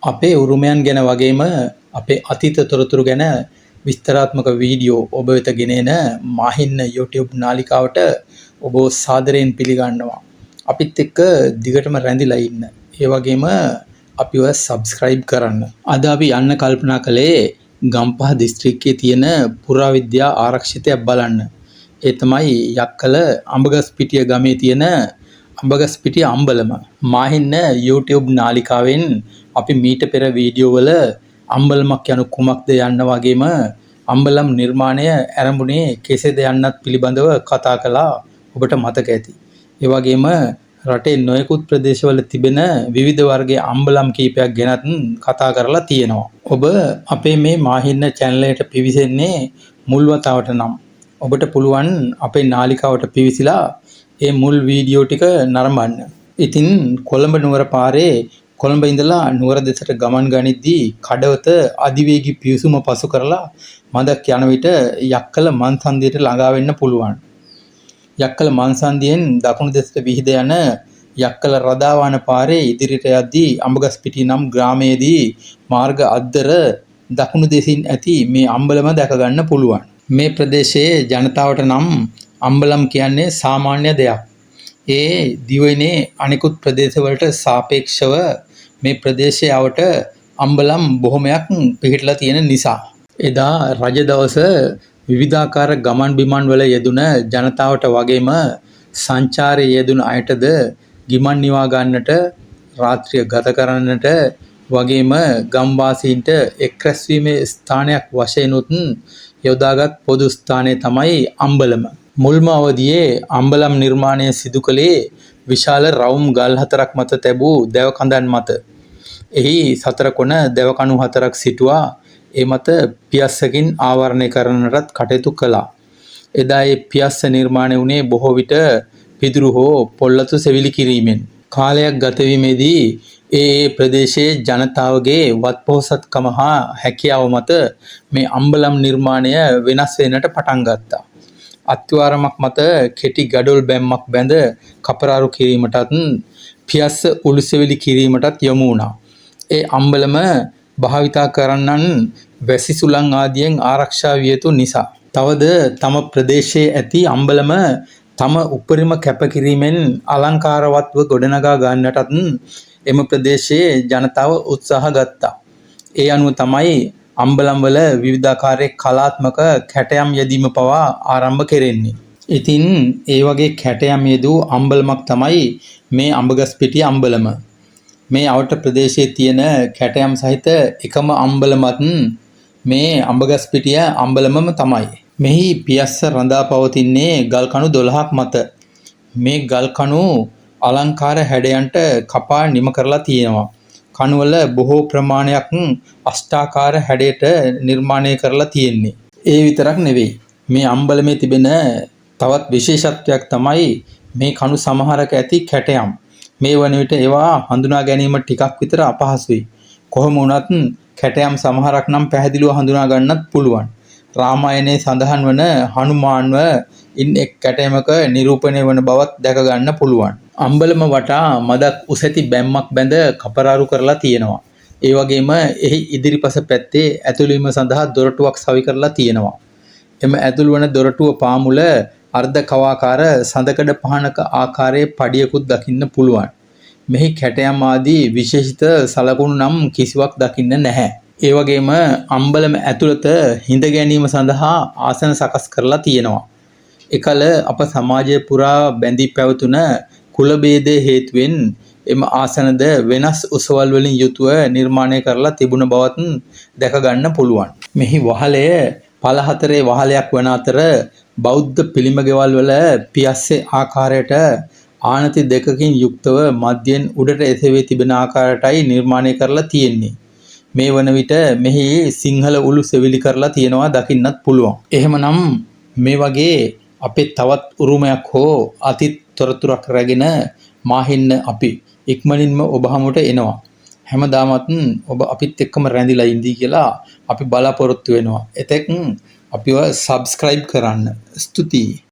අපේ උරුමයන් ගැන වගේම අපේ අතීත තොරතුරු ගැන විස්තරාත්මක වීඩියෝ ඔබ වෙත ගෙනෙන මාහින්න YouTube නාලිකාවට ඔබ සාදරයෙන් පිළිගන්නවා. අපිත් එක්ක දිගටම රැඳිලා ඉන්න. ඒ වගේම අපිව subscribe කරන්න. අද අපි යන්න කල්පනා කළේ ගම්පහ දිස්ත්‍රික්කයේ තියෙන පුරාවිද්‍යා ආරක්ෂිතයක් බලන්න. ඒ තමයි යක්කල අඹගස්පිටිය ගමේ තියෙන අඹගස්පිටිය අම්බලම. මාහින්න YouTube නාලිකාවෙන් අපි මීට පෙර වීඩියෝ වල අම්බලමක් යනු කුමක්ද යන්න වගේම අම්බලම් නිර්මාණය ආරම්භුනේ කෙසේද යන්නත් පිළිබඳව කතා කළා. ඔබට මතක ඇති. ඒ වගේම රටේ නොයෙකුත් ප්‍රදේශවල තිබෙන විවිධ වර්ගයේ අම්බලම් කීපයක් ගැනත් කතා කරලා තියෙනවා. ඔබ අපේ මේ මාහින්න channel එකට පිවිසෙන්නේ මුල් වතාවට නම් ඔබට පුළුවන් අපේ නාලිකාවට පිවිසිලා ඒ මුල් වීඩියෝ ටික නරඹන්න. ඉතින් කොළඹ නුවර පාරේ කොළඹ ඉඳලා නුවර දෙසට ගමන් ගනිද්දී කඩවත අධිවේගී පිවිසුම පසු කරලා මදක් යන විට යක්කල මන්සන්දියට ළඟා වෙන්න පුළුවන්. යක්කල මන්සන්දියෙන් දකුණු දෙසට විහිද යන යක්කල රදාවාන පාරේ ඉදිරියට යද්දී අඹගස්පිටිය නම් ග්‍රාමයේදී මාර්ග අද්දර දකුණු දෙසින් ඇති මේ අම්බලම දැක ගන්න පුළුවන්. මේ ප්‍රදේශයේ ජනතාවට නම් අම්බලම් කියන්නේ සාමාන්‍ය දෙයක්. ඒ දිවයිනේ අනිකුත් ප්‍රදේශවලට සාපේක්ෂව මේ ප්‍රදේශයට අම්බලම් බොහොමයක් පිහිටලා තියෙන නිසා. එදා රජ දවස විවිධාකාර ගමන් බිමන් වල යෙදුන ජනතාවට වගේම සංචාරයේ යෙදුන අයටද ගිමන් නිවා ගන්නට රාත්‍රිය ගත කරන්නට වගේම ගම්වාසීන්ට එක් රැස්වීමේ ස්ථානයක් වශයෙන් උත් යොදාගත් පොදු ස්ථානය තමයි අම්බලම. මුල්ම අවදියේ අම්බලම් නිර්මාණය සිදු කළේ විශාල රවුම් ගල් හතරක් මත තැබූ දැව කඳන් මත. එහි සතර කොන දැව කණු හතරක් සිටුවා ඒ මත පියස්සකින් ආවරණය කරන්නටත් කටයුතු කළා. එදා ඒ පියස්ස නිර්මාණය වුණේ බොහෝ විට පිදුරු හෝ පොල්ලතු සෙවිලි කිරීමෙන්. කාලයක් ගත වීමේදී ඒ ප්‍රදේශයේ ජනතාවගේ වත්පොහසත්කම හා හැකියාව මත මේ අම්බලම් නිර්මාණය වෙනස් වෙන්නට පටන් ගත්තා. අත්වාරමක් මත කෙටි ගඩොල් බැම්මක් බැඳ කපරාරු කිරීමටත් පියස්ස උළුසෙවිලි කිරීමටත් යොමු වුණා. ඒ අම්බලම භාවිතා කරන්නන් වැසි සුළං ආදියෙන් ආරක්ෂා විය යුතු නිසා. තවද තම ප්‍රදේශයේ ඇති අම්බලම තම උපරිම කැපකිරීමෙන් අලංකාරවත්ව ගොඩනගා ගන්නටත් එම ප්‍රදේශයේ ජනතාව උත්සාහ ගත්තා. ඒ අනුව තමයි අම්බලම් වල විවිධාකාරයේ කලාත්මක කැටයම් යෙදීම පවා ආරම්භ කෙරෙන්නේ. ඉතින් ඒ වගේ කැටයම් යෙදූ අම්බලමක් තමයි මේ අඹගස්පිටිය අම්බලම. මේ අවට ප්‍රදේශයේ තියෙන කැටයම් සහිත එකම අම්බලමත් මේ අඹගස්පිටිය අම්බලමම තමයි. මෙහි පියස්ස රඳා පවතින්නේ ගල් කණු 12ක් මත. මේ ගල් කණු අලංකාර හැඩයන්ට කපා නිම කරලා තියෙනවා. කණුවල බොහෝ ප්‍රමාණයක් අෂ්ටාකාර හැඩයට නිර්මාණය කරලා තියෙන්නේ. ඒ විතරක් නෙවෙයි. මේ අම්බලමේ තිබෙන තවත් විශේෂත්වයක් තමයි මේ කණු සමහරක ඇති කැටයම්. මේ වන විට ඒවා හඳුනා ගැනීම ටිකක් විතර අපහසුයි. කොහොම වුණත් කැටයම් සමහරක් නම් පැහැදිලිව හඳුනා ගන්නත් පුළුවන්. රාමායනයේ සඳහන් වන හනුමාන්ව ඉන් එක් කැටයමක නිරූපණය වන බවත් දැක ගන්න පුළුවන්. අම්බලම වටා මදක් උස ඇති බැම්මක් බැඳ කපරාරු කරලා තියෙනවා. ඒ වගේම එහි ඉදිරිපස පැත්තේ ඇතුළු වීම සඳහා දොරටුවක් සවි කරලා තියෙනවා. එම ඇතුළු වන දොරටුව පාමුල අර්ධ කවාකාර සඳකඩ පහනක ආකාරයේ පඩියකුත් දකින්න පුළුවන්. මෙහි කැටයම් ආදී විශේෂිත සලකුණු නම් කිසිවක් දකින්න නැහැ. ඒ වගේම අම්බලම ඇතුළත හිඳ ගැනීම සඳහා ආසන සකස් කරලා තියෙනවා. එකල අප සමාජය පුරා බැඳී පැවතුන කුල භේදයේ හේතුවෙන් එම ආසනද වෙනස් උසවල් වලින් යුතුව නිර්මාණය කරලා තිබුණ බවත් දැක ගන්න පුළුවන්. මෙහි වහලය පළ හතරේ වහලයක් වන අතර බෞද්ධ පිළිම ගෙවල් වල පියස්සේ ආකාරයට ආනති දෙකකින් යුක්තව මධ්‍යයෙන් උඩට එසෙවී තිබෙන ආකාරයටයි නිර්මාණය කරලා තියෙන්නේ. මේ වන විට මෙහි සිංහල උළු සෙවිලි කරලා තියෙනවා දකින්නත් පුළුවන්. එහෙමනම් මේ වගේ අපේ තවත් උරුමයක් හෝ අතිත් තොරතුරක් රැගෙන මාහින්න අපි ඉක්මනින්ම ඔබ හමුවට එනවා. හැමදාමත් ඔබ අපිත් එක්කම රැඳිලා ඉඳී කියලා අපි බලාපොරොත්තු වෙනවා. එතෙක් අපිව subscribe කරන්න. ස්තුතියි.